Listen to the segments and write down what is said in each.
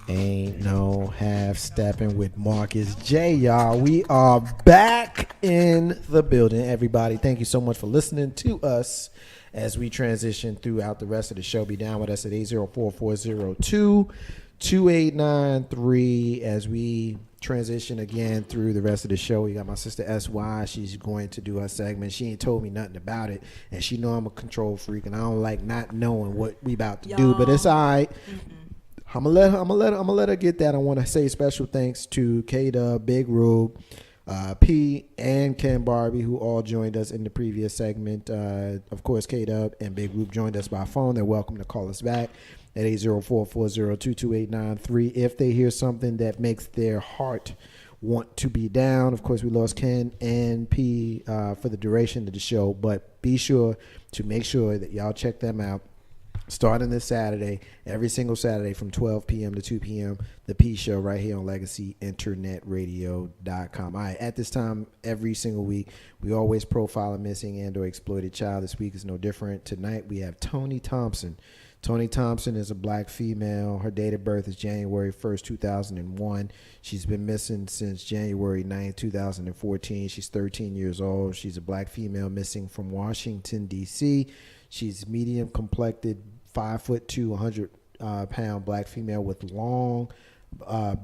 Ain't no half stepping with Marcus J, y'all. We are back in the building, everybody. Thank you so much for listening to us as we transition throughout the rest of the show. Be down with us at 804-402-2893 as we transition again through the rest of the show. We got my sister SY. She's going to do her segment. She ain't told me nothing about it, and she know I'm a control freak, and I don't like not knowing what we about to do, but it's all right. I'm gonna let her get that. I want to say special thanks to K-Dub, Big Rube, P, and Ken Barbie, who all joined us in the previous segment. Of course, K-Dub and Big Rube joined us by phone. They're welcome to call us back at 804-402-2893 if they hear something that makes their heart want to be down. Of course, we lost Ken and P for the duration of the show, but be sure to make sure that y'all check them out. Starting this Saturday, every single Saturday from 12 p.m. to 2 p.m., the P Show right here on LegacyInternetRadio.com. All right, at this time, every single week, we always profile a missing and or exploited child. This week is no different. Tonight, we have Tony Thompson. Tony Thompson is a black female. Her date of birth is January 1st, 2001. She's been missing since January 9th, 2014. She's 13 years old. She's a black female missing from Washington, D.C. She's medium complected, 5'2", 100-pound black female with long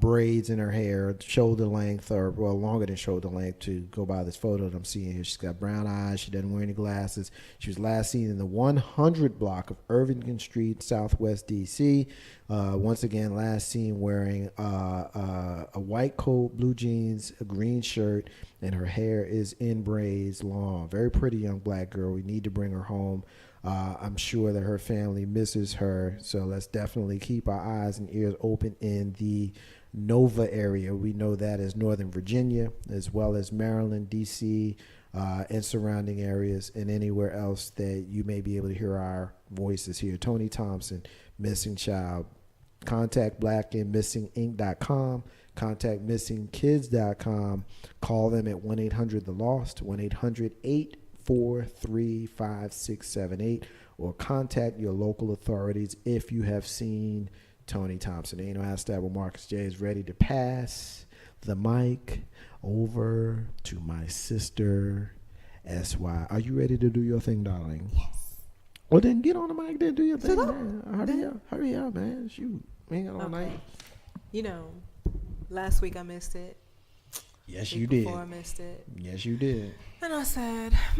braids in her hair, shoulder length, or well, longer than shoulder length to go by this photo that I'm seeing here. She's got brown eyes. She doesn't wear any glasses. She was last seen in the 100 block of Irvington Street, Southwest D.C. Once again, last seen wearing a white coat, blue jeans, a green shirt, and her hair is in braids, long. Very pretty young black girl. We need to bring her home. I'm sure that her family misses her, so let's definitely keep our eyes and ears open in the Nova area. We know that as Northern Virginia, as well as Maryland, D.C., and surrounding areas, and anywhere else that you may be able to hear our voices here. Tony Thompson, missing child. Contact blackandmissinginc.com. Contact missingkids.com. Call them at 1-800-THE-LOST, 1-800-843-5678, or contact your local authorities if you have seen Tony Thompson. Ain't no ask that. Marcus J is ready to pass the mic over to my sister SY. Are you ready to do your thing, darling? Yes. Well, then get on the mic, then do your thing. Hurry up, man. Shoot, we ain't got all night. You know, last week I missed it. Yes, you did. Before I missed it. Yes, you did. And I said, I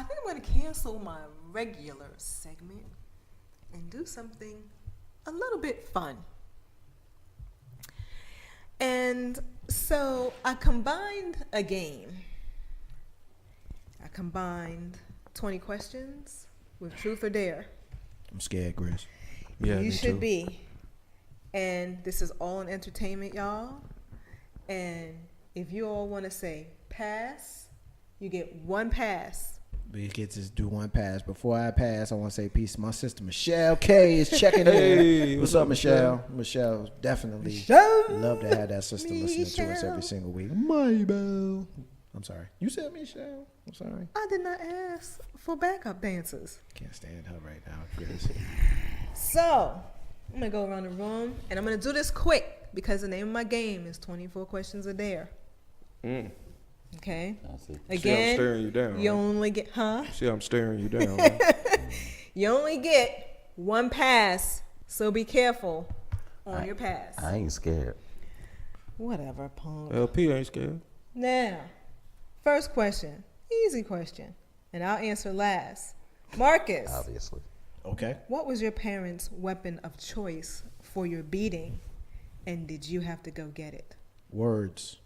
think I'm going to cancel my regular segment and do something a little bit fun. And so I combined a game. I combined 20 questions with truth or dare. I'm scared, Chris. Yeah, you should be. And this is all in entertainment, y'all. And if you all want to say pass, you get one pass. We get to do one pass. Before I pass, I want to say peace to my sister Michelle K is checking in. What's up, Michelle? Michelle, definitely love to have that sister listening to us every single week. Maybell. I'm sorry. You said Michelle. I'm sorry. I did not ask for backup dancers. Can't stand her right now, Chris. So, I'm going to go around the room, and I'm going to do this quick because the name of my game is 24 questions a dare. Okay? Again, see, I'm staring you down. You only get, See, I'm staring you down. Right? You only get one pass, so be careful on your pass. I ain't scared. Whatever, punk. LP ain't scared. Now, first question, easy question, and I'll answer last. Marcus. Obviously. Okay. What was your parents' weapon of choice for your beating, and did you have to go get it? Words.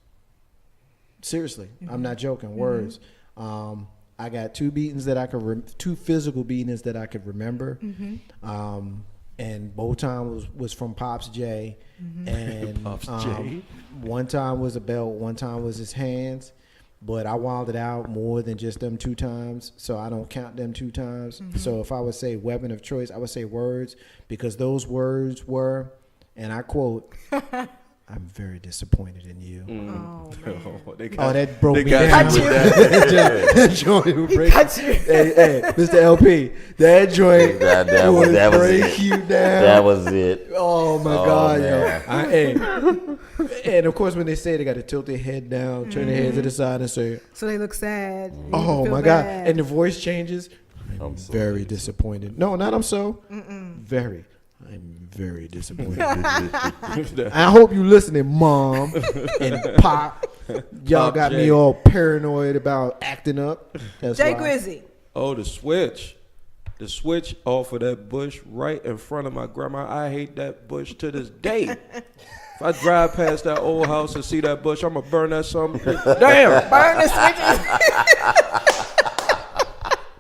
Seriously, I'm not joking. Words. I got two beatings that I could, two physical beatings that I could remember, and both times was from Pops J, and Pops J. One time was a belt, one time was his hands, but I wilded out more than just them two times, so I don't count them two times. So if I would say weapon of choice, I would say words, because those words were, and I quote, I'm very disappointed in you. Oh, man. Oh, that broke me got down. you with that. That joint would break. Hey, Mr. LP, that joint That was break it. you down. That was it. Oh my Oh, God, man. yo! And of course, when they say they got to tilt their head down, turn their head to the side, and say, So they look sad. You "Oh feel my God!" bad. and the voice changes. I'm so Very disappointed. No, not I'm so. Very. I'm very disappointed. I hope you listening, Mom and Pop. Y'all Pop got J. me all paranoid about acting up. That's Jay why. Grizzy. Oh, the switch. The switch off of that bush right in front of my grandma. I hate that bush to this day. If I drive past that old house and see that bush, I'm going to burn that something. Damn. Burn the switches.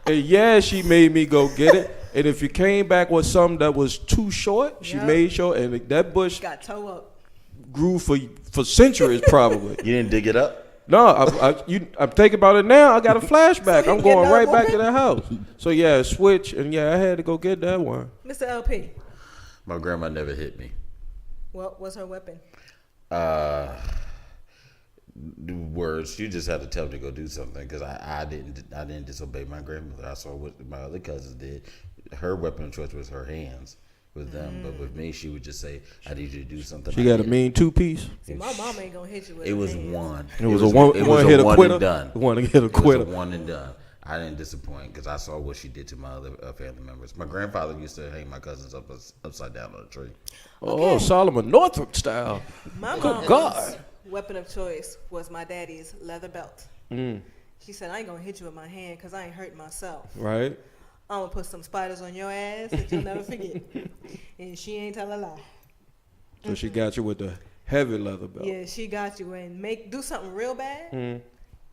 And yeah, she made me go get it. And if you came back with something that was too short, she Yep. made sure. And that bush Got toe up. grew for centuries probably. You didn't dig it up? No, I'm thinking about it now. I got a flashback. So you I'm get going that right back whooping? to that house. So yeah, switch. And yeah, I had to go get that one. Mr. LP. My grandma never hit me. What was her weapon? The words. You just had to tell me to go do something because I didn't disobey my grandmother. I saw what my other cousins did. Her weapon of choice was her hands with them, but with me, she would just say, "I need you to do something." She I got a did. mean 2-piece. See, my mom ain't gonna hit you with It was hands. one. It was a one hit a one quitter. and done. One hit a It was quitter. a one and done. I didn't disappoint because I saw what she did to my other family members. My grandfather used to hang my cousins upside down on a tree. Oh, Solomon Northup style. My Good mom's God. weapon of choice was my daddy's leather belt. Mm, She said, I ain't gonna hit you with my hand because I ain't hurting myself. right? I'm gonna put some spiders on your ass that you'll never forget. And she ain't tell a lie. So she got you with the heavy leather belt. Yeah, she got you and do something real bad. Mm.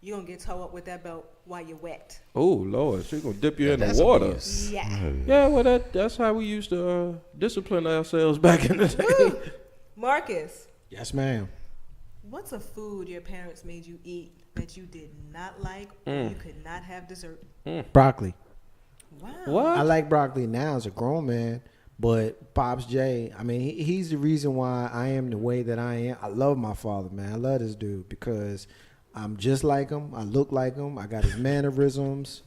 You gonna get toe up with that belt while you're wet. Oh Lord, she gonna dip you in the That's water. abuse. Yeah. Yeah, well that's how we used to discipline ourselves back in the day. Marcus, Yes, ma'am. what's a food your parents made you eat that you did not like or you could not have dessert? Broccoli. Wow. What? I like broccoli now as a grown man, but Pops J, I mean, he's the reason why I am the way that I am. I love my father, man. I love this dude because I'm just like him. I look like him. I got his mannerisms.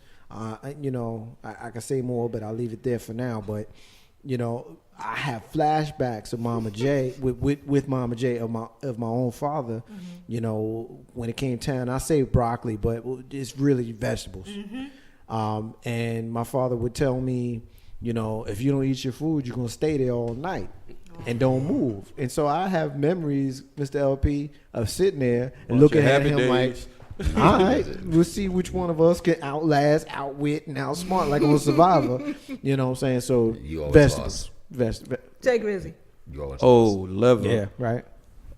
You know, I can say more, but I'll leave it there for now. But, you know, I have flashbacks of Mama J with Mama J of my own father. You know, when it came time, I say broccoli, but it's really vegetables. And my father would tell me, you know, if you don't eat your food, you're gonna stay there all night and don't move. And so I have memories, Mr. LP, of sitting there and Bunch looking of at happy him days. like, all right, we'll see which one of us can outlast, outwit, and outsmart like a survivor. You know what I'm saying? So You always vegetables. Jay Grizzy. You always Oh, liver. Yeah, right.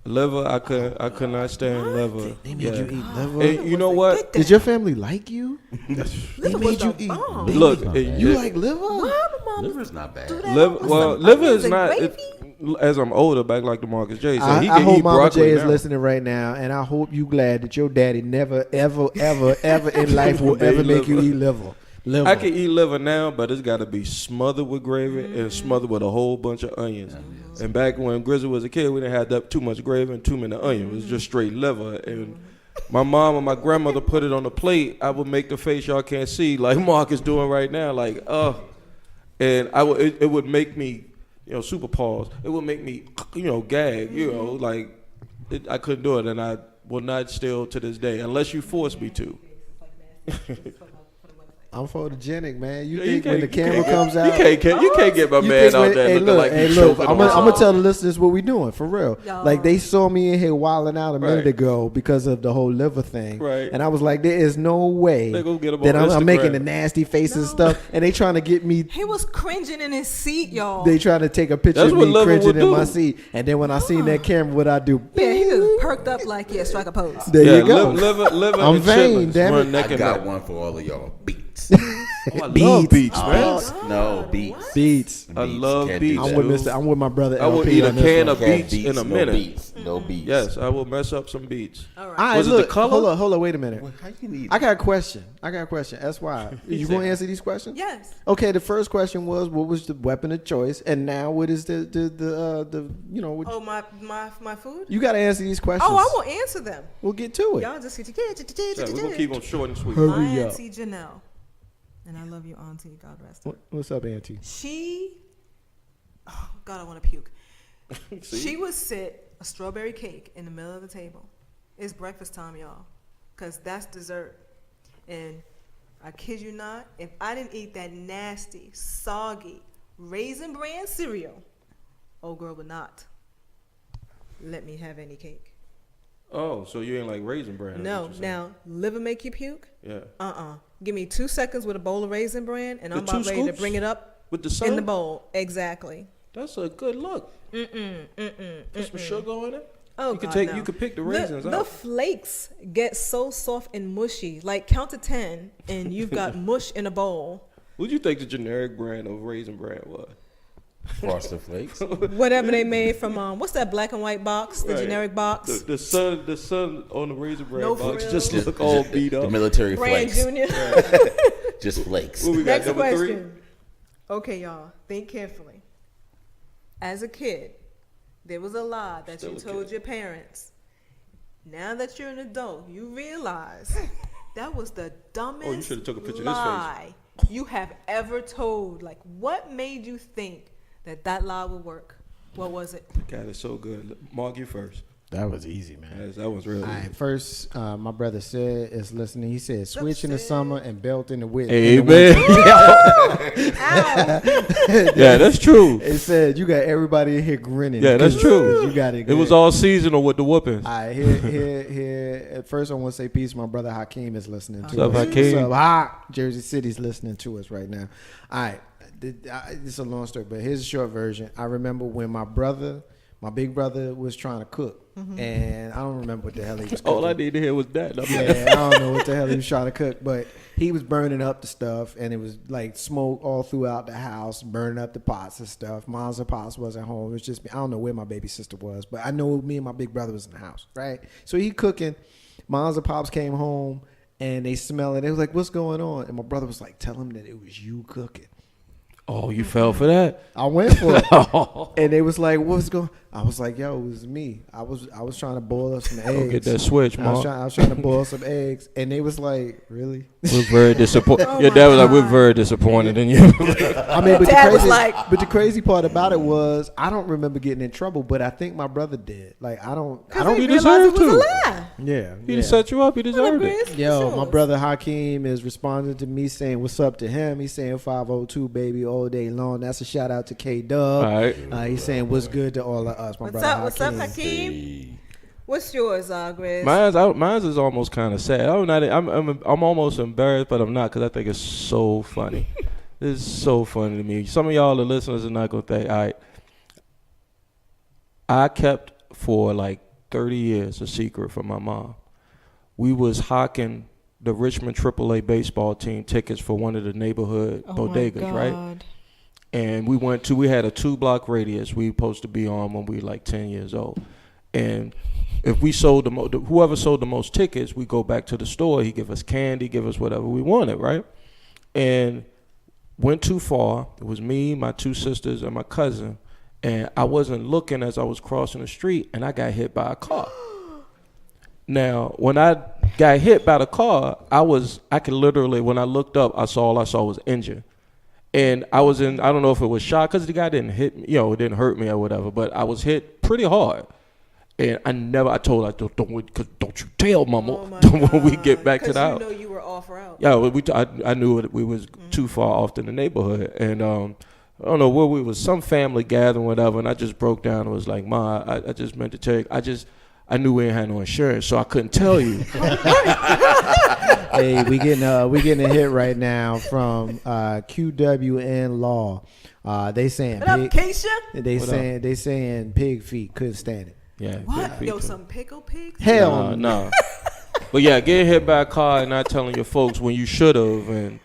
Liver, I could not stand liver. They made Yeah. you eat liver. And you know what? Did your family like you? They Liver made was you the eat. bomb. Look, You like liver? Liver's not bad. liver is not. As I'm older, back like the Marcus J said, he I can hope eat Mama broccoli J is now. listening right now, and I hope you glad that your daddy never, ever, ever, ever in life will ever make you eat liver. Liver. I can eat liver now, but it's got to be smothered with gravy and smothered with a whole bunch of onions. And back when Grizzly was a kid, we didn't have that too much gravy and too many onions. It was just straight liver. And my mom and my grandmother put it on the plate. I would make the face y'all can't see, like Mark is doing right now, like and it would make me, you know, super pause. It would make me, you know, gag. You know, like I couldn't do it, and I will not still to this day unless you force me to. I'm photogenic, man. You Yeah, think you when the can't- camera comes out, You can't get my you man think out when- there hey, looking look, like hey, he's look, choking I'm on gonna tell the listeners what we doing for real. Y'all. Like they saw me in here wilding out a minute Right. ago because of the whole liver thing, Right. and I was like, there is no way They gonna get 'em that on I'm making Instagram. the nasty faces and stuff, and they trying to get me. He was cringing in his seat, y'all. They trying to take a picture That's of what me liver cringing would in my do. seat, and then when I seen that camera, what I do? yeah, he just perked up like, yeah, strike a pose. There Yeah, you go. liver I'm and vain, chitlins damn run it. neck I and got neck. one for all of y'all. Beats. Oh, I love Beats. beats, Oh, man. God. No, beats. Beats. I love Can't do beats. that. I'm with my brother. I would LP eat a on this can one. of beats in a no minute. Beats. No beats. Yes, I will mess up some beats. All right. All right, Was it look, the color? Hold on, wait a minute. Well, how you eat? I got a question. That's why. You going to answer these questions? Yes. Okay, the first question was, what was the weapon of choice, and now what is the you know? Oh, my food? You got to answer these questions. Oh, I will answer them. We'll get to it. Y'all just Yeah, we're gonna keep them short and sweet. Hurry My up. auntie Janelle, and I love you, auntie. God rest her. What's up, Auntie? Oh God, I want to puke. See? She would sit a strawberry cake in the middle of the table. It's breakfast time, y'all, cause that's dessert. And I kid you not, if I didn't eat that nasty, soggy Raisin Bran cereal, old girl would not let me have any cake. Oh, so you ain't like Raisin Bran? No. Now, liver make you puke? Yeah. Give me 2 seconds with a bowl of Raisin Bran, and I'm The 2 about ready to scoops? bring it up With the sun? in the bowl. Exactly. That's a good look. Put some sugar on it. Oh, you could God, no. You could pick the raisins The out. flakes get so soft and mushy. Like, count to 10, and you've got mush in a bowl. What do you think the generic brand of Raisin Bran was? Frosted Flakes. Whatever they made from what's that black and white box? The Right. generic box. The sun on the Raisin Bran No box frills. just look all beat The up. military Brand flakes. Junior. Just flakes. What we got, Next number question. Okay, y'all, think carefully. As a kid, there was a lie that Still you a told kid. your parents. Now that you're an adult, you realize that was the dumbest should've took a picture of his face. lie you have ever told. Like, what made you think that lie would work? What was it? God, it's so good. Mark, you first. That was easy, man. That was really All easy. right, first, my brother said is listening. He said, "Switch in the summer and belt in the winter." Amen. Yeah, that's true. It said you got everybody in here grinning. Yeah, that's 'cause true. You got it. It was all seasonal with the whoopings. All right, here. At first, I want to say peace. My brother Hakeem is listening to What's up, us. Hakeem? What's up? Hi. Jersey City's listening to us right now. All right, it's a long story, but here's a short version. I remember when my big brother was trying to cook, and I don't remember what the hell he was cooking. All I need to hear was that. Yeah, I don't know what the hell he was trying to cook, but he was burning up the stuff, and it was like smoke all throughout the house, burning up the pots and stuff. Mom's and pops wasn't home. It was just me. I don't know where my baby sister was, but I know me and my big brother was in the house, right? So he cooking. Mom's and pops came home, and they smelled it. They was like, "What's going on?" And my brother was like, "Tell him that it was you cooking." Oh, you fell for that? I went for it, and they was like, "What's going?" I was like, "Yo, it was me. I was trying to boil up some eggs. Don't get that switch, I was Mark. trying to boil some eggs, and they was like, "Really?" We're very disappointed. Oh Your my dad was like, "We're God. very disappointed in you." I mean, but Dad was like- but the crazy part about it was I don't remember getting in trouble, but I think my brother did. Like I don't. They He realized deserved it was to. a lie. Yeah, He yeah. set you up. He Well, deserved Chris, it. it's Yo, my yours. brother Hakeem is responding to me saying, "What's up?" to him. He's saying 502 baby all day long. That's a shout out to K Dub. All right. He's saying what's good to all of us. My What's brother up? What's up, Hakeem. Hakeem? What's yours, Grizz? Mine's is almost kind of sad. I'm almost embarrassed, but I'm not because I think it's so funny. It's so funny to me. Some of y'all, the listeners, are not gonna think. All right, I kept for like 30 years a secret from my mom. We was hawking the Richmond AAA baseball team tickets for one of the neighborhood bodegas, right? And we had a 2-block radius we supposed to be on when we were like 10 years old. And if we sold whoever sold the most tickets, we go back to the store. He give us candy, give us whatever we wanted, right? And went too far. It was me, my 2 sisters, and my cousin. And I wasn't looking as I was crossing the street, and I got hit by a car. Now, when I got hit by the car, I could literally, when I looked up, all I saw was engine. And I don't know if it was shock because the guy didn't hit me, it didn't hurt me or whatever, but I was hit pretty hard. And I told her, don't you tell mama when we get back to the house. You know you were off route. Yeah, I knew we was too far off in the neighborhood. And I don't know where we was, some family gathering, whatever, and I just broke down and was like, Ma, I just meant to tell you, I knew we ain't had no insurance, so I couldn't tell you. Hey, we getting a hit right now from QWN Law. They saying What up, Keisha? they saying pig feet, couldn't stand it. Yeah. What? big Yo, feet. some pickle pigs? Hell No. But yeah, getting hit by a car and not telling your folks when you should have, and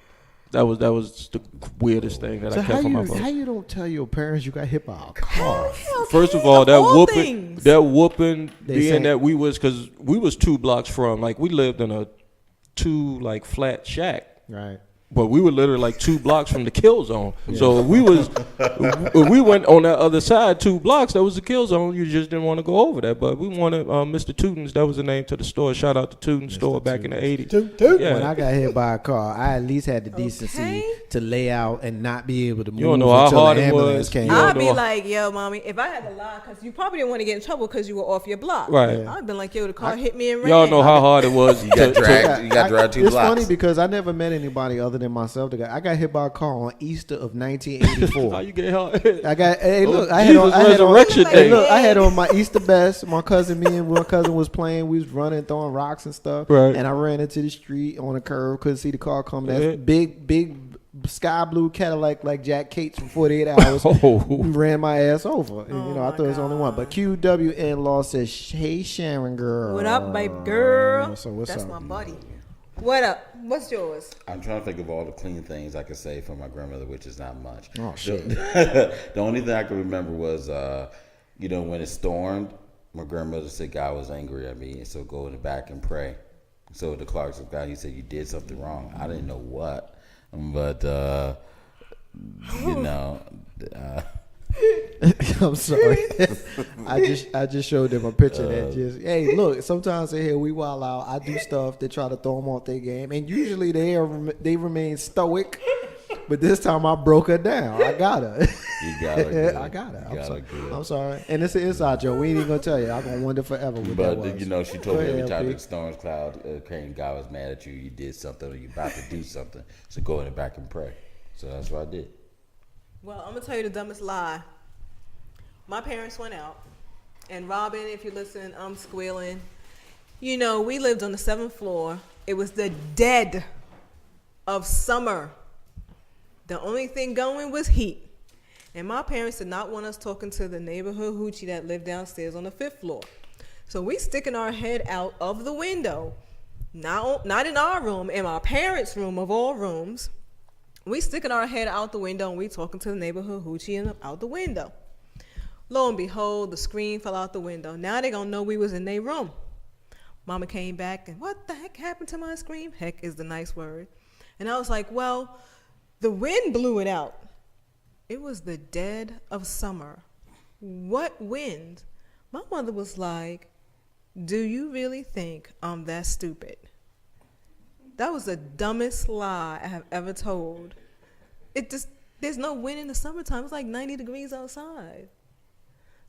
That was the weirdest thing that So I kept from my father. how you don't tell your parents you got hit by a car? First of all, that things. whooping, They being saying- that we was 2 blocks from, like, we lived in a 2 like flat shack. Right. But we were literally like 2 blocks from the kill zone. So we went on that other side 2 blocks. That was the kill zone. You just didn't want to go over that. But we wanted Mr. Tootin's. That was the name to the store. Shout out to Tootin's store back in the 80s. Yeah. When I got hit by a car, I at least had the decency Okay. to lay out and not be able to move. You don't know how until hard the it ambulance was. Came. You don't I'd be know. like, yo, mommy, if I had to lie, because you probably didn't want to get in trouble because you were off your block. Right. I'd been like, yo, the car hit me and ran. Y'all know how hard it was. You got dragged. You got dragged 2 It's blocks. funny because I never met anybody other than myself. I got hit by a car on Easter of 1984. How you get hard? I got. Hey, look, I Jesus had on. Resurrection Hey, Day. look, I had on my Easter best. My cousin was playing. We was running, throwing rocks and stuff. Right. And I ran into the street on a curve. Couldn't see the car coming. Yeah. That big sky blue Cadillac like Jack Cates from 48 Hours. Oh. Ran my ass over. And, Oh, I thought it was only one. But QWN Law says, "Hey Sharon girl, What up, baby girl? So what's That's up? my buddy. What up? What's yours? I'm trying to think of all the clean things I could say from my grandmother, which is not much. Oh, shit. The only thing I can remember was, when it stormed, my grandmother said God was angry at me, and so go in the back and pray. So the clerk of God, he said, you did something wrong. I didn't know what, but, I'm sorry. I just showed them a picture that just hey look. Sometimes in here we wild out. I do stuff to try to throw them off their game, and usually they remain stoic. But this time I broke her down. I got her. You got her good. I got her. You got her good. I'm sorry. And it's an inside joke. We ain't even gonna tell you. I'm gonna wonder forever what that was. But she told Go me every ahead, time LP. the storm cloud came, God was mad at you. You did something, or you about to do something. So go in the back and pray. So that's what I did. Well, I'm gonna tell you the dumbest lie. My parents went out, and Robin, if you're listening, I'm squealing. We lived on the 7th floor. It was the dead of summer. The only thing going was heat. And my parents did not want us talking to the neighborhood hoochie that lived downstairs on the 5th floor. So we sticking our head out of the window, not in our room, in my parents' room of all rooms. We sticking our head out the window and we talking to the neighborhood hoochie out the window. Lo and behold, the screen fell out the window. Now they gonna know we was in their room. Mama came back and what the heck happened to my screen? Heck is the nice word. And I was like, well, the wind blew it out. It was the dead of summer. What wind? My mother was like, do you really think I'm that stupid? That was the dumbest lie I have ever told. There's no wind in the summertime. It's like 90 degrees outside.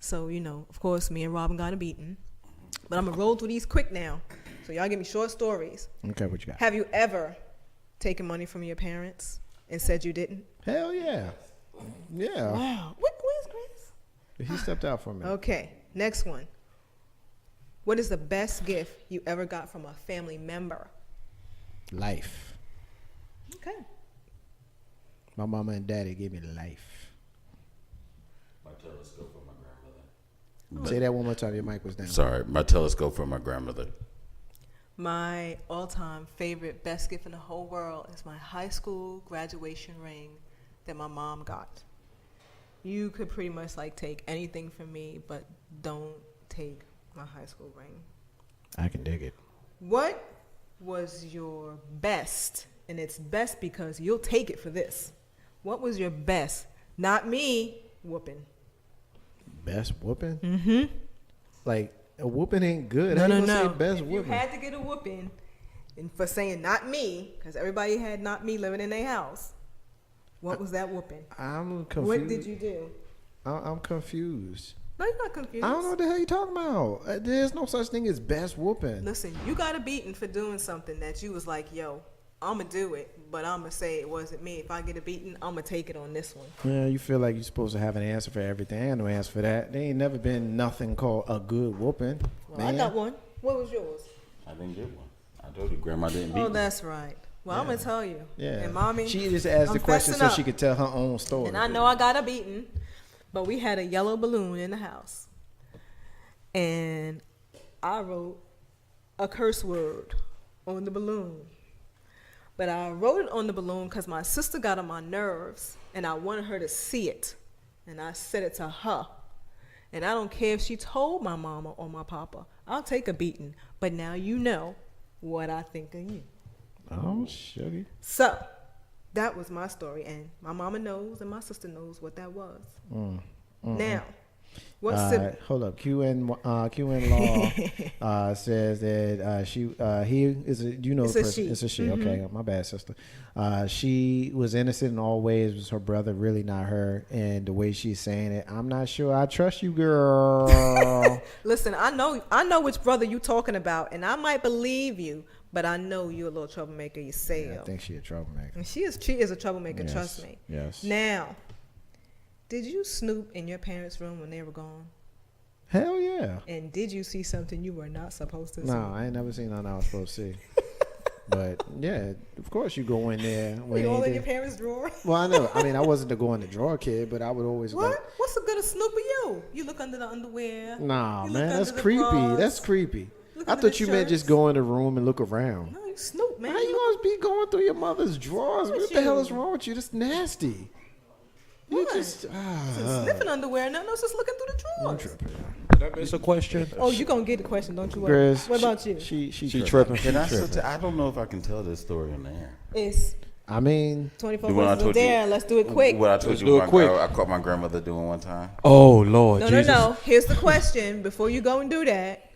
So, of course, me and Robin got a beating. But I'm going to roll through these quick now. So y'all give me short stories. Okay, what you got? Have you ever taken money from your parents and said you didn't? Hell yeah. Yeah. Wow. Where's Chris? He stepped out for a minute. Okay, next one. What is the best gift you ever got from a family member? Life. Okay. My mama and daddy gave me life. My telescope for my grandmother. Say that one more time. Your mic was down. Sorry, my telescope for my grandmother. My all-time favorite best gift in the whole world is my high school graduation ring that my mom got. You could pretty much take anything from me, but don't take my high school ring. I can dig it. What was your best? And it's best because you'll take it for this. What was your best? Not me whooping. Best whooping? Mm-hmm. Like, a whooping ain't good. How No. you gonna say best If whooping? you had to get a whooping, and for saying not me, because everybody had not me living in their house, what was that whooping? I'm confused. What did you do? I'm confused. No, you're not confused. I don't know what the hell you talking about. There's no such thing as best whooping. Listen, you got a beating for doing something that you was like, yo, I'm going to do it, but I'm going to say it wasn't me. If I get a beating, I'm going to take it on this one. Yeah, you feel like you're supposed to have an answer for everything. I ain't no answer for that. There ain't never been nothing called a good whooping. Well, man. I got one. What was yours? I didn't get one. I told you, Grandma didn't beat Oh, me. that's right. Well, I'm going to tell you. Yeah. And Mommy, She just asked I'm the question fessing so up. she could tell her own story. And I know I got a beating, but we had a yellow balloon in the house. And I wrote a curse word on the balloon. But I wrote it on the balloon because my sister got on my nerves, and I wanted her to see it. And I said it to her. And I don't care if she told my mama or my papa. I'll take a beating. But now you know what I think of you. Oh, sugar. So, that was my story. And my mama knows and my sister knows what that was. Now, what sibling? Hold up. QN Law says that he is a, you know, It's the a person. she. It's a she. Okay, my bad, sister. She was innocent in all ways. It was her brother, really not her. And the way she's saying it, I'm not sure I trust you, girl. Listen, I know which brother you talking about, and I might believe you, but I know you're a little troublemaker yourself. Yeah, I think she a troublemaker. And she is a troublemaker, Yes, trust me. yes. Now, did you snoop in your parents' room when they were gone? Hell yeah. And did you see something you were not supposed to see? No, I ain't never seen nothing I was supposed to see. But yeah, of course you go in there. Were you all in your parents' drawer? Well, I know. I mean, I wasn't the go in the drawer kid, but I would always What? like. What's the good of snoop of you? You look under the underwear. Nah, You look man, that's under the creepy. bras. That's creepy. Look I under the thought you meant just shirts. go in the room and look around. No, you snoop, man. How you gonna be going through your mother's drawers? What's What with the hell you? is wrong with you? That's nasty. You What? just Sniffing underwear, nothing else, just looking through the drawers. Did I miss a question? Oh, you gonna get the question, don't you worry. Chris, What about you? She tripping. And I don't know if I can tell this story on the air. It's I mean, 24 The one I questions told a you- day. Let's do it quick. What I told Let's you, do it my, quick. I caught my grandmother doing one time. Oh Lord, No, Jesus. no. Here's the question. Before you go and do that,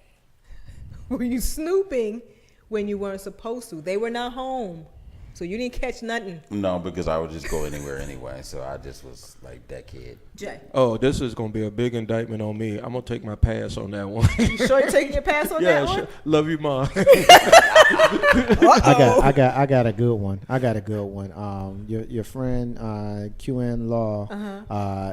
were you snooping when you weren't supposed to? They were not home, so you didn't catch nothing. No, because I would just go anywhere anyway. So I just was like that kid. Jay, Oh, this is gonna be a big indictment on me. I'm gonna take my pass on that one. you sure you're taking your pass on Yeah, that one? sure. Love you, Mom. I got a good one. I got a good one. Your friend QN Law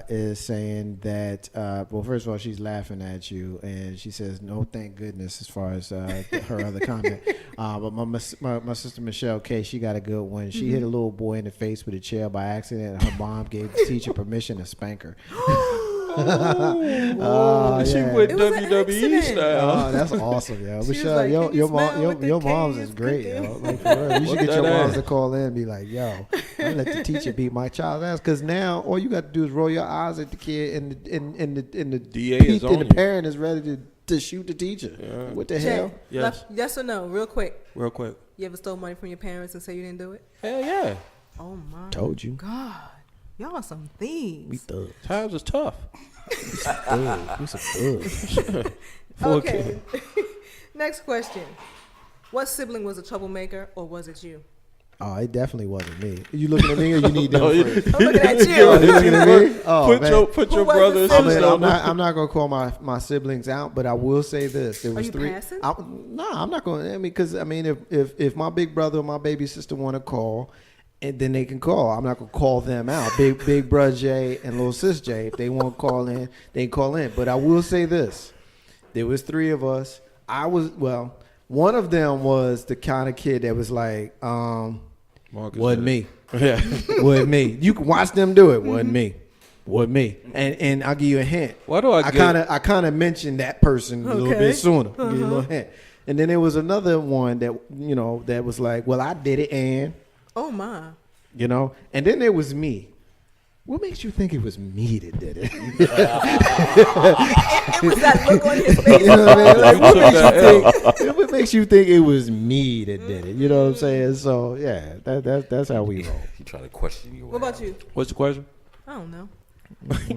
is saying that. Well, first of all, she's laughing at you, and she says, "No, thank goodness." As far as her other comment, but my sister Michelle K, she got a good one. She hit a little boy in the face with a chair by accident, and her mom gave the teacher permission to spank her. She yeah. went It was an WWE accident. style. Oh, that's awesome, yo. She was Michelle, like, your "Can you smell mom, what the your K moms is is great, cooking?" yo. Like, for real. You should What get your that moms ass? to call in and be like, "Yo, I let the teacher beat my child's ass." Because now all you got to do is roll your eyes at the kid, and the DA is on the you. parent is ready to shoot the teacher. Yeah. What the Jay, hell? Yes. yes or no, real quick. Real quick. You ever stole money from your parents and say you didn't do it? Hell yeah. Oh my Told you. God, y'all are some thieves. We thugs. Times is tough. Thugs. We some thugs. For a Okay. kid. Next question. What sibling was a troublemaker, or was it you? Oh, it definitely wasn't me. You looking at me, or you need them? No, first? I'm looking at Oh, you. you looking at me? Oh, put man. your Who was brother and the I mean, sister on I'm not gonna call my siblings out, but I will say this: there was you three. passing? No, I'm not going. I mean, because if my big brother or my baby sister want to call, and then they can call. I'm not gonna call them out. Big brother Jay and little sis Jay, if they want to call in, they can call in. But I will say this: there was three of us. One of them was the kind of kid that was like, Marcus wasn't did me. it. Yeah. Wasn't me. You can watch them do it. Wasn't me. Wasn't me. And I'll give you a hint. Why do I get- I kind of mentioned that person a little Okay. bit sooner. I'll give you a little hint. And then there was another one that that was like, well, I did it, and Oh my. and then there was me. What makes you think it was me that did it? It was that look on his face. You know what I mean? Like, You what took makes that you think? What makes you think it was me that did it? You know what I'm saying? So yeah, that's how we roll. He tried to question you. What about you? What's the question? I don't know.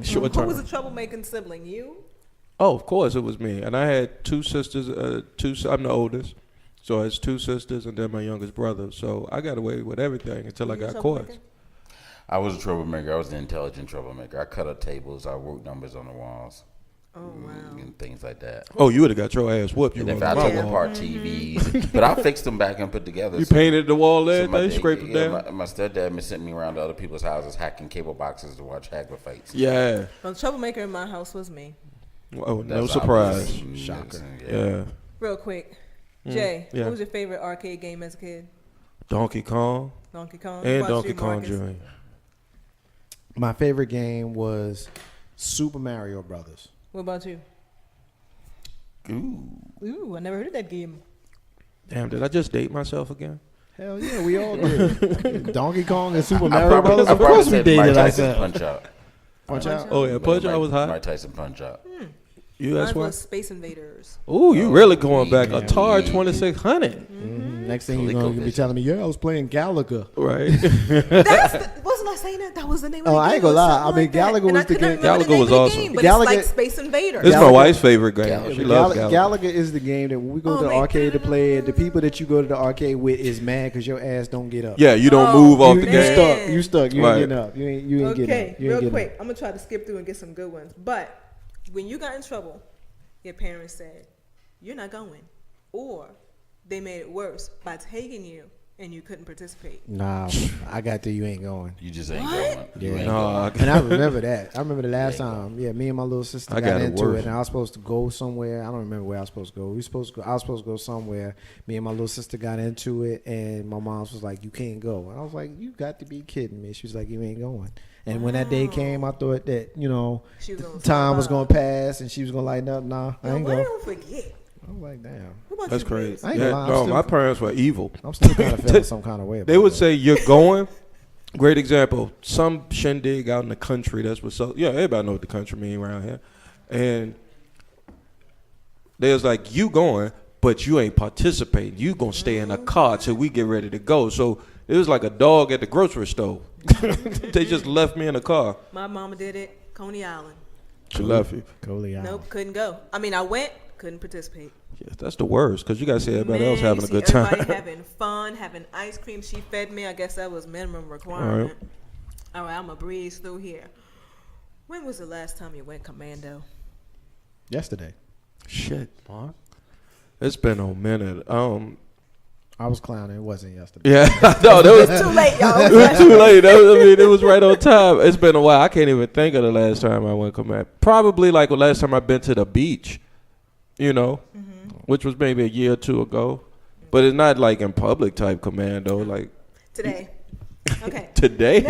Short Who term. was a troublemaking sibling? You? Oh, of course it was me. And I had two sisters. I'm the oldest, so it's two sisters and then my youngest brother. So I got away with everything until I Were you a got caught. troublemaker? I was a troublemaker. I was the intelligent troublemaker. I cut up tables. I wrote numbers on the walls. Oh wow. And things like that. Oh, you would have got your ass whooped. You And if were I on my took Yeah. wall. apart TVs, but I fixed them back and put together. You So- painted the wall, so everything, scraped them down. My stepdad sent me around to other people's houses hacking cable boxes to watch hacker fights. Yeah. Well, the troublemaker in my house was me. Oh, no That's surprise. obvious. Shocker. Yeah. Real quick. Jay, yeah. what was your favorite arcade game as a kid? Donkey Kong Donkey Kong? What and about Donkey you, Kong Marcus? Jr. My favorite game was Super Mario Brothers. What about you? Ooh. Ooh, I never heard of that game. Damn, did I just date myself again? Hell yeah, we all did. Donkey Kong and Super I Mario Brothers. I Of probably course we said dated Mike like Tyson that. Punch Out. Punch Out. Oh yeah, Punch Out was hot. Mike Tyson Punch Out. You Mine that's why. was Space Invaders. Ooh, you really going back. yeah. Atari 2600. Next thing you're gonna be telling me, yeah, I was playing Galaga. Right. Wasn't I saying that? That was the name of the game. I ain't gonna lie. Something I mean, like that. Galaga And was I the couldn't game. remember the Galaga name was of the awesome. game, but Galaga- it's like Space Invaders. It's my Galaga- wife's favorite game. Galaga. She loves Galaga. Galaga is the game that when we go Oh to the my arcade to God. play it, the people that you go to the arcade with is mad because your ass don't get up. Yeah, you don't Oh, move off you, the you game. stuck. You stuck. You Right. ain't getting up. You ain't getting up. Okay, You ain't real getting quick. up. I'm gonna try to skip through and get some good ones. But when you got in trouble, your parents said, "You're not going," or they made it worse by taking you and you couldn't participate. Nah, I got to. You ain't going. You just ain't What? going. You Yeah. ain't No, going. And I remember that. I remember the last time. Yeah, me and my little sister I got got it into worse. it, and I was supposed to go somewhere. I don't remember where I was supposed to go. I was supposed to go somewhere. Me and my little sister got into it, and my mom was like, "You can't go." And I was like, "You got to be kidding me!" She was like, "You ain't going." And when that day came, I thought that She was gonna time was survive. gonna pass, and she was gonna lighten up. Nah, I Yo, ain't why go. don't forget? I was like, damn. What about That's you, crazy. Grace? I ain't Yeah, gonna lie, I'm no, still- my parents were evil. I'm still kind of feeling some kind of way. They about would that. say, "You're going." Great example. Some shindig out in the country. That's what. Yeah, everybody know what the country mean around here. And they was like, "You going, but you ain't participating. You gonna stay in a car till we get ready to go." So it was like a dog at the grocery store. They just left me in the car. My mama did it. Coney Island. She left you. Coley Island. Nope, couldn't go. I mean, I went, couldn't participate. Yeah, that's the worst because you gotta see everybody Man, else having you a see good time. Everybody having fun, having ice cream. She fed me. I guess that was minimum requirement. All right, I'm gonna breeze through here. When was the last time you went commando? Yesterday, Shit, Mark. It's been a minute. I was clowning. It wasn't yesterday. Yeah, no, that was Too late, y'all. it was too late. It was right on time. It's been a while. I can't even think of the last time I went command. Probably like the last time I've been to the beach, which was maybe a year or two ago. But it's not like in public type commando. Like Today. Okay. today,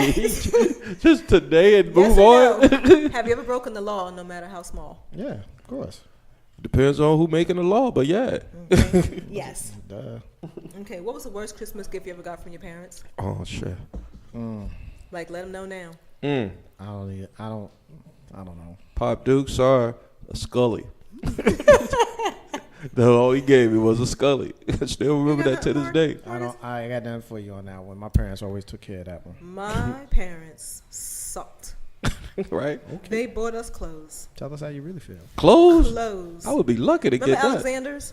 just today and Yes move or on. no? Have you ever broken the law, no matter how small? Yeah, of course. Depends on who making the law, but yeah. Okay. Yes. Duh. Okay. What was the worst Christmas gift you ever got from your parents? Oh shit. Like, let them know now. I don't know. Pop Duke, sorry, a Scully. That's all he gave me was a Scully. I still remember that to this day. I ain't got nothing for you on that one. My parents always took care of that one. My parents sucked. Right? They bought us clothes. Tell us how you really feel. Clothes? Clothes. I would be lucky to Remember get that. Alexander's?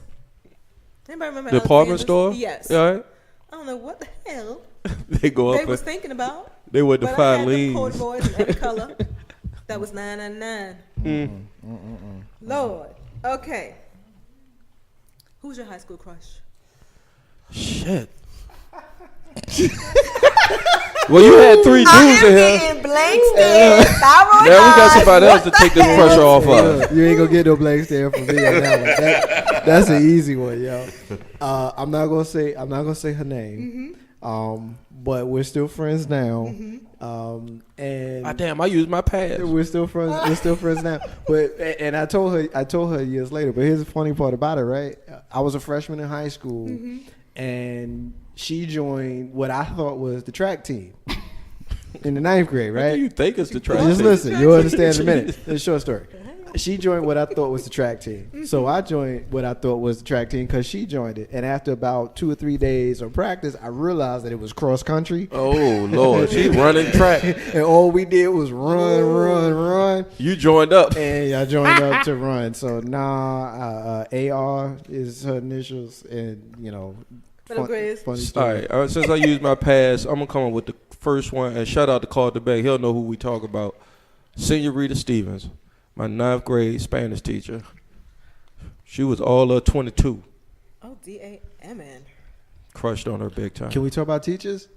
Anybody remember The department Alexander's? store? Yes. Yeah, right? I don't know what the hell They go they up was and thinking about. they would But I define had the leads. corduroys in every color. That was $9.99. Lord. Okay. Who's your high school crush? Shit. Well, you had three dudes in here. blank stares. Now we got somebody else to take this pressure off of. You ain't gonna get no blank stare from me on that one. That's an easy one, yo. I'm not gonna say her name. But we're still friends now. And Ah, damn, I used my pass. we're still friends. We're still friends now. But and I told her years later. But here's the funny part about it, right? I was a freshman in high school, and she joined what I thought was the track team in the 9th grade, What right? do you think is the track Just team? listen, you'll understand in a minute. It's a short story. She joined what I thought was the track team. So I joined what I thought was the track team because she joined it. And after about 2 or 3 days of practice, I realized that it was cross country. Oh, Lord. She running track. And all we did was run. You joined up. And I joined up to run. So AR is her initials. And, Little Grizz. funny All story. right. Since I used my pass, I'm going to come up with the first one. And shout out to Carl DeBay. He'll know who we talk about. Senorita Stevens, my 9th grade Spanish teacher. She was all of 22. Oh, D-A-M-N. Crushed on her big time. Can we talk about teachers?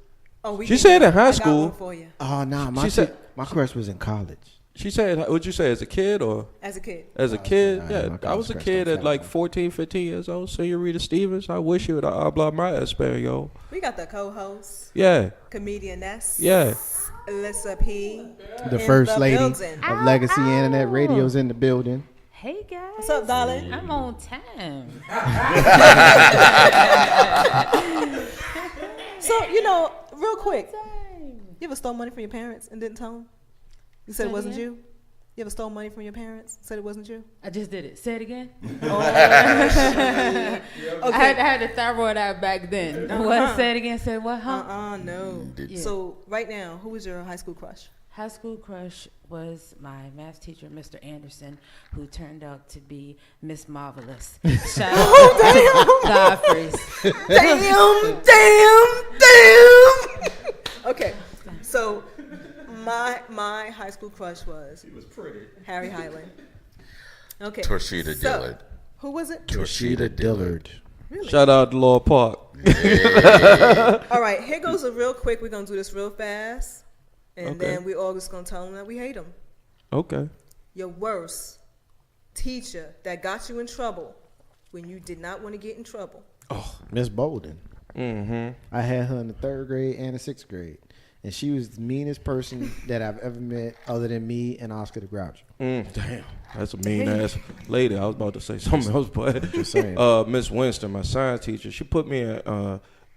Oh, She said in high I got school. one for you. Oh, no. She said- My crush was in college. She said, what'd you say, as a kid or? As a kid. As a kid, nah, yeah. my I was a college kid crush at don't like count. 14, 15 years old. Senorita Stevens, I wish you would hablar más español. We got the co-host, Yeah, comedian S. yeah. Alyssa P. The in first the lady building. of Legacy Internet Radio's in the building. Hey guys. What's up, darling? I'm on time. So, real quick, you ever stole money from your parents and didn't tell them? You said it wasn't you? You ever stole money from your parents? Said it wasn't you? I just did it. Say it again. Oh. I had a thyroid out back then. What? Say it again. Say what? Huh? No. Yeah. So, right now, who was your high school crush? High school crush was my math teacher, Mr. Anderson, who turned out to be Miss Marvelous. Shout out to Godfrey's. Damn. Okay, so my high school crush was. He was pretty. Harry Highland. Okay. Torshita Dillard. Who was it? Torshita Dillard. Really? Shout out to Lord Park. All right, here goes a real quick. We're gonna do this real fast, and Okay. then we all just gonna tell them that we hate them. Okay. Your worst teacher that got you in trouble when you did not want to get in trouble. Miss Bolden. Mm-hmm. I had her in the 3rd grade and the 6th grade. And she was the meanest person that I've ever met other than me and Oscar the Grouch. Damn. That's a mean ass lady. I was about to say something else, but Just saying. Miss Winston, my science teacher, she put me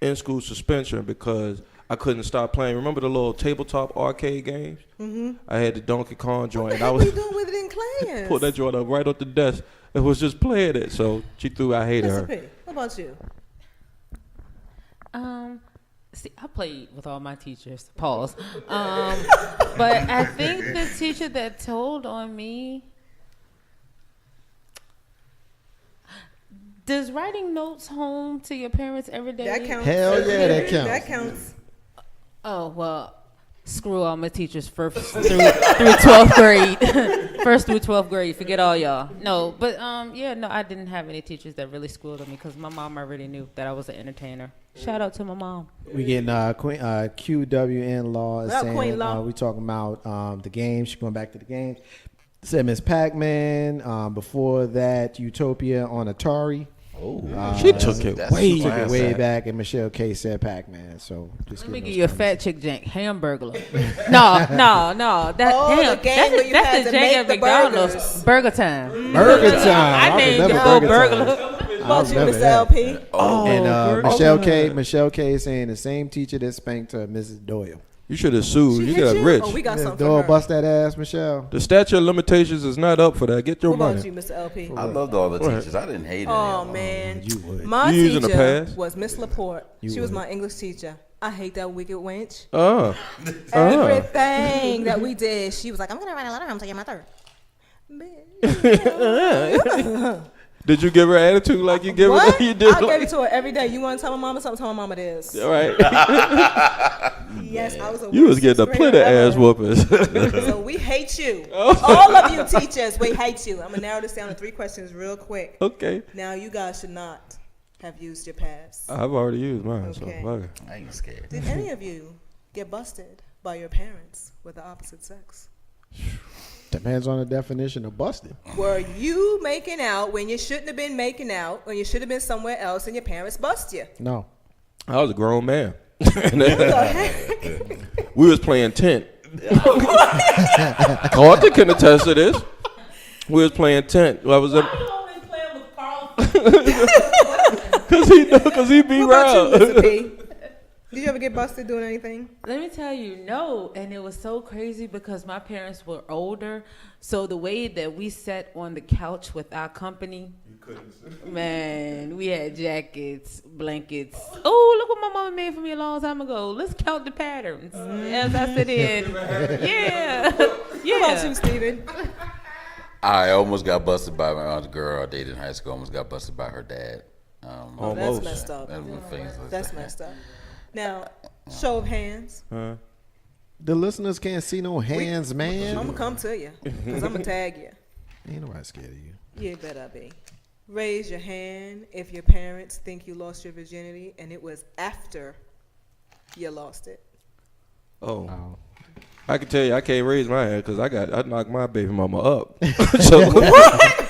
in school suspension because I couldn't stop playing. Remember the little tabletop arcade games? Mm-hmm. I had the Donkey Kong joint. What the heck were you doing with it in class? Pulled that joint up right off the desk and was just playing it. So she threw. I hated Mr. her. P, what about you? See, I played with all my teachers. Pause. But I think the teacher that told on me. Does writing notes home to your parents every day? That counts. Hell yeah, that counts. That counts. Oh, well, screw all my teachers first through 12th grade. First through 12th grade. Forget all y'all. No, but no, I didn't have any teachers that really schooled on me because my mom already knew that I was an entertainer. Shout out to my mom. We getting Queen QWN Law is Well, saying Queen Law. we talking about the games. She's going back to the games. Said Miss Pac-Man. Before that, Utopia on Atari. She took it That's way She took it back. way back, and Michelle K said Pac-Man. So just Let me giving give those you a comments. fat chick jank hamburglar. No. That Oh, damn, the game where you that's had the to jank make at the McDonald's. burgers. Burger time. Burger time. I named remember it whole Burger Time. burglar. What about you, remember Mr. that. LP? And Michelle K is saying the same teacher that spanked Mrs. Doyle. You should have sued. She You hit got you? rich. Oh, we got Miss something Doyle for her. bust that ass, Michelle. The statute of limitations is not up for that. Get your What about money. you, Mr. LP? I loved all the teachers. I didn't hate any Oh of them. man, You would. my You using the teacher pass? was Miss Laporte. You She was would. my English teacher. I hate that wicked wench. Uh-huh. Everything that we did, she was like, "I'm gonna write a letter home to your mother." Did you give her attitude like you give What? her? You did. I gave it to her every day. You want to tell my mama something? Tell my mama this. All right. Yes, I was a You was worst getting a sixth plenty grader ass ever. whoopings. So we hate you. All of you teachers, we hate you. I'm gonna narrow this down to 3 questions real quick. Okay. Now you guys should not have used your pass. I've already used mine, so Okay. fuck it. I ain't scared. Did any of you get busted by your parents with the opposite sex? Depends on the definition of busted. Were you making out when you shouldn't have been making out, when you should have been somewhere else, and your parents bust you? No. I was a grown man. What We was playing tent. Carlton can attest to this. We was playing tent. I was cause he be about you, around. Mr. P? Did you ever get busted doing anything? Let me tell you, no. And it was so crazy because my parents were older. So the way that we sat on the couch with our company, man, we had jackets, blankets. Oh, look what my mama made for me a long time ago. Let's count the patterns as I sit in. Yeah. What about you, Steven? I almost got busted by my girl I dated in high school. Almost got busted by her dad. That's Almost. messed up. And things like That's that. messed up. Now, show of hands. The listeners can't see no hands, man. I'm gonna come to you because I'm gonna tag you. Ain't nobody scared of you. You better be. Raise your hand if your parents think you lost your virginity and it was after you lost it. Oh. I can tell you, I can't raise my hand because I knocked my baby mama up. So,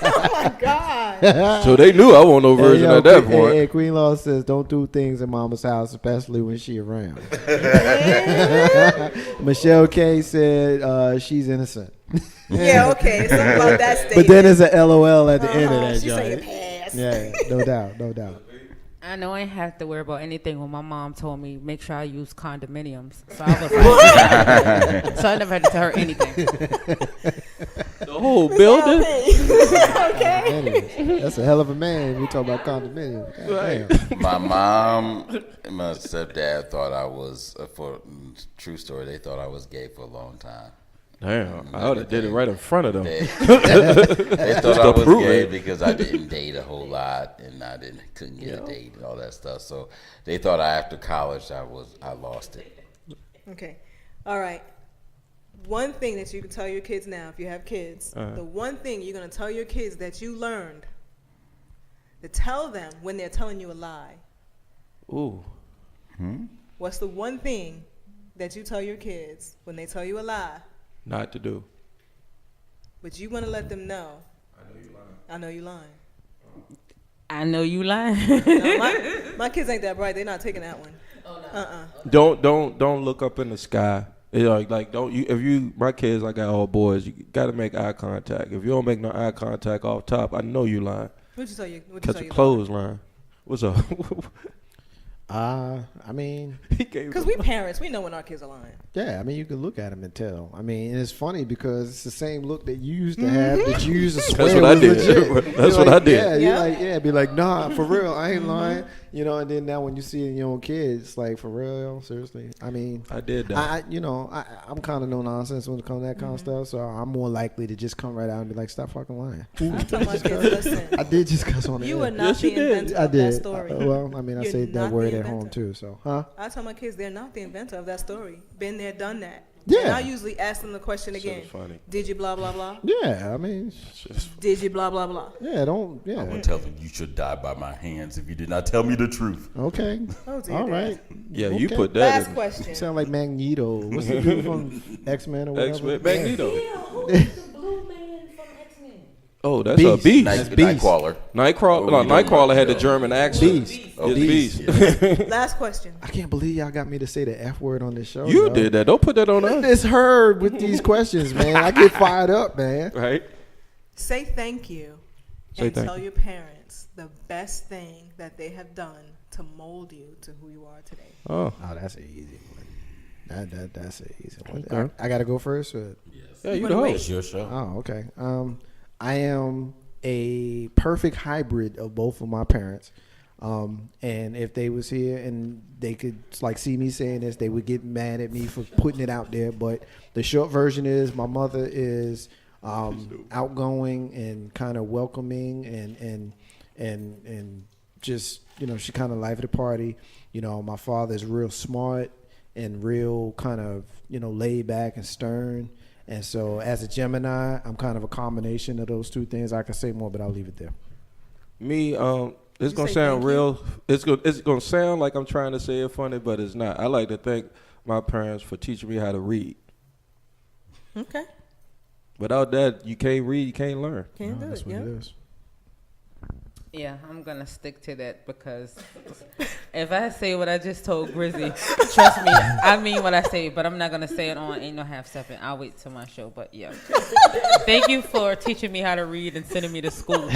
Oh my God! so they knew I wasn't no virgin Hey, yo, at that Queen- point. hey, Queen Law says don't do things in mama's house, especially when she around. Michelle K said she's innocent. Yeah, okay. Something about that statement. But then there's a LOL at the end of that She's saying joint. pass. Yeah, no doubt, no doubt. I know I ain't have to worry about anything when my mom told me make sure I use condominiums. So I was like, so I never had to tell her anything. The whole building. Okay. That's a hell of a man. We talk about condominiums. Goddamn. My mom and my stepdad thought I was, for true story, they thought I was gay for a long time. Damn, I would have did it right in front of them. They thought I was prove gay it. because I didn't date a whole lot and I couldn't get a date and all that stuff. So they thought after college I lost it. Okay. All right. One thing that you can tell your kids now, if you have kids, the one thing you're going to tell your kids that you learned to tell them when they're telling you a lie. Ooh. What's the one thing that you tell your kids when they tell you a lie? Not to do. But you want to let them know. I know you lying. I know you lying. No, my kids ain't that bright. They're not taking that one. Oh, no. Don't look up in the sky. Like don't you? If you, my kids, I got all boys. You got to make eye contact. If you don't make no eye contact off top, I know you lying. What'd you tell you? Catch a clothesline. What's up? I mean, Because we parents, we know when our kids are lying. yeah, I mean, you can look at them and tell. I mean, and it's funny because it's the same look that you used to have that you used to swear That's what I was did. legit. That's You're what I like, did. Yeah, you're Yeah. like, be like, nah, for real, I ain't lying. You know, and then now when you see it in your own kids, like, for real, seriously. I mean, I did that. I'm kind of no nonsense when it comes to that kind of stuff, so I'm more likely to just come right out and be like, stop fucking lying. I tell my kids, listen, I did just cuss on the you air. are not Yes, you the did. inventor I of that did. story. Well, I mean, I You're say that not word the at home inventor. too. So, huh? I tell my kids they're not the inventor of that story. Been there, done that. Yeah. And I usually ask them the question Shit again. is funny. Did you blah, blah, blah? Yeah, I mean, Did you blah, blah, blah? yeah, don't, yeah. I'm gonna tell them you should die by my hands if you did not tell me the truth. Okay. Oh, dear All Dad. right. Yeah, you Okay. put that Last in. question. You sound like Magneto. What's the dude from X-Men or whatever? X-Men. Magneto. who's the blue man from X-Men? Oh, that's a beast. Nightcrawler. Nightcrawler. Oh, No, Nightcrawler had the German accent. Beast. Oh, It's Beast. beast. Last question. I can't believe y'all got me to say the F word on this show. You yo. did that. Don't put that on us. It's heard with these questions, man. I get fired up, man. Right? Say thank you Say and thank tell you. your parents the best thing that they have done to mold you to who you are today. Oh. Oh, that's an easy one. That's an easy one. Okay. I got to go first? Or? Yeah, you Wait, the wait. host. It's your show. Oh, okay. I am a perfect hybrid of both of my parents. And if they was here and they could like see me saying this, they would get mad at me for putting it out there. But the short version is my mother is outgoing and kind of welcoming and just, you know, she kind of life of the party. You know, my father is real smart and real kind of, you know, laid back and stern. And so as a Gemini, I'm kind of a combination of those two things. I can say more, but I'll leave it there. Me, it's You gonna say sound thank you? real. It's gonna sound like I'm trying to say it funny, but it's not. I like to thank my parents for teaching me how to read. Okay. Without that, you can't read, you can't learn. Can't do That's it. what Yeah. it is. Yeah, I'm gonna stick to that because if I say what I just told Grizzy, trust me, I mean what I say, but I'm not gonna say it on Ain't No Half Steppin'. I'll wait till my show, but yeah. Thank you for teaching me how to read and sending me to school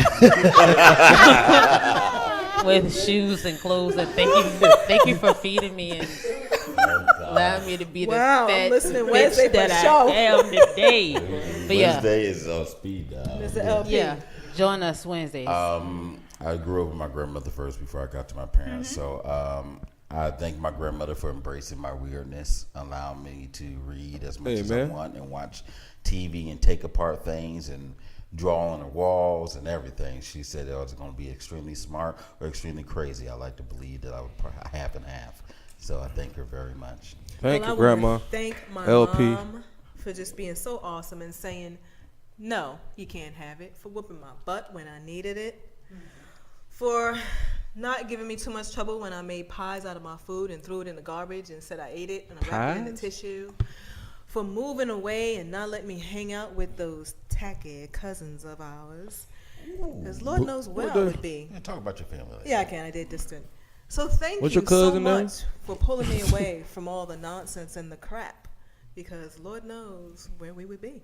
with shoes and clothes, and thank you for feeding me and allowing me to be the Wow, I'm fat listening bitch Wednesday for that show. I am today. But yeah, Wednesday is on speed dial. Mr. LP. yeah, join us Wednesdays. I grew up with my grandmother first before I got to my parents. So I thank my grandmother for embracing my weirdness, allowing me to read as much as I want and watch TV and take apart things and draw on the walls and everything. She said I was going to be extremely smart or extremely crazy. I like to believe that I would probably half and half. So I thank her very much. Thank Well, you, I Grandma. wanna thank my LP. mom for just being so awesome and saying, no, you can't have it, for whooping my butt when I needed it, for not giving me too much trouble when I made pies out of my food and threw it in the garbage and said I ate it and I wrapped it in the Pies? tissue, for moving away and not letting me hang out with those tacky cousins of ours, because Lord knows where I would be. Yeah, talk about your family. Yeah, I can. I did distant. So thank What's you your so cousin name? much for pulling me away from all the nonsense and the crap, because Lord knows where we would be.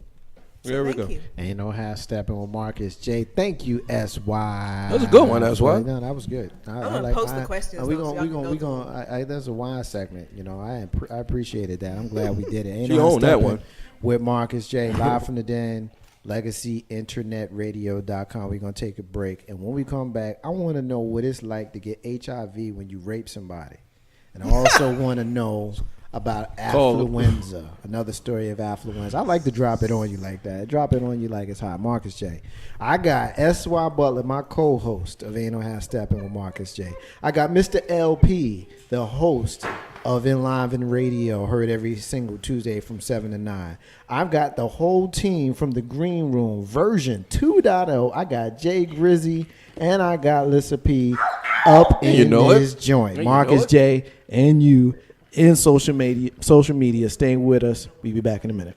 So There we thank go. you. Ain't no half stepping with Marcus J. Thank you, SY. That was a good one, SY. No, that was good. I'm gonna post the questions, We though, so gonna, y'all we can go gonna. There's a wine segment. You know, I appreciated that. I'm glad we did it. Ain't She no owned that Steppin' one. with Marcus J. Live from the Den, LegacyInternetRadio.com. We're gonna take a break, and when we come back, I want to know what it's like to get HIV when you rape somebody, and I also want to know about affluenza. Another story of affluenza. I like to drop it on you like that. Drop it on you like it's hot. Marcus J. I got S.Y. Butler, my co-host of Ain't No Half Steppin' with Marcus J. I got Mr. LP, the host of Enliven Radio, heard every single Tuesday from 7 to 9. I've got the whole team from the Green Room, version 2.0. I got Jay Grizzy, and I got Lissa P up in this joint. Marcus J. and you in social media, staying with us. We'll be back in a minute.